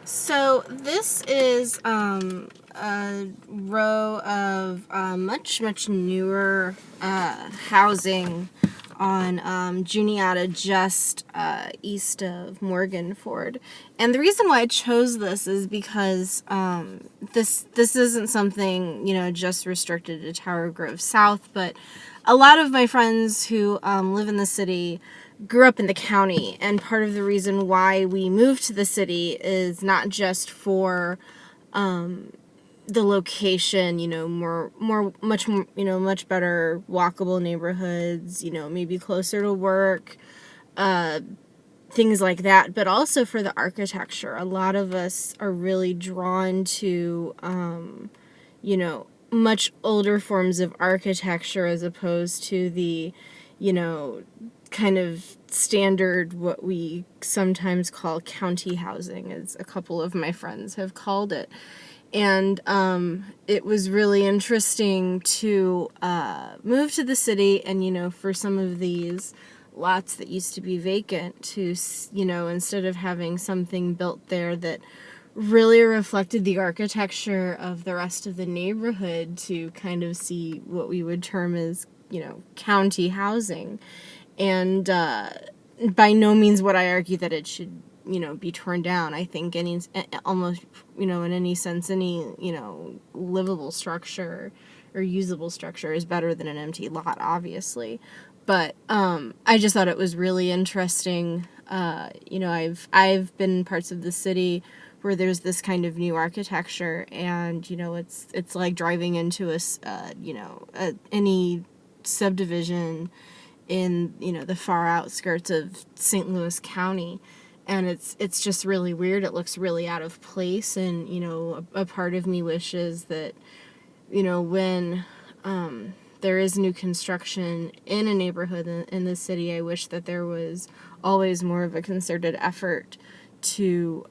So this is a row of much newer housing on Juniata, just east of Morganford. And the reason why I chose this is because this isn't something, just restricted to Tower Grove South, but a lot of my friends who live in the city grew up in the county, and part of the reason why we moved to the city is not just for the location, much better walkable neighborhoods, maybe closer to work, things like that, but also for the architecture. A lot of us are really drawn to, much older forms of architecture as opposed to the, kind of standard, what we sometimes call county housing, as a couple of my friends have called it. And it was really interesting to move to the city and, for some of these lots that used to be vacant to, instead of having something built there that really reflected the architecture of the rest of the neighborhood, to kind of see what we would term as, county housing. And by no means would I argue that it should, be torn down. I think almost, in any sense, any, livable structure or usable structure is better than an empty lot, obviously. But I just thought it was really interesting. I've been in parts of the city where there's this kind of new architecture, and it's like driving into any subdivision in the far outskirts of St. Louis County, and it's just really weird. It looks really out of place, and a part of me wishes that when there is new construction in a neighborhood in the city, I wish that there was always more of a concerted effort to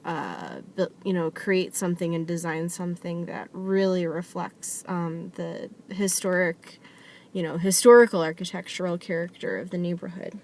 create something and design something that really reflects the historical architectural character of the neighborhood.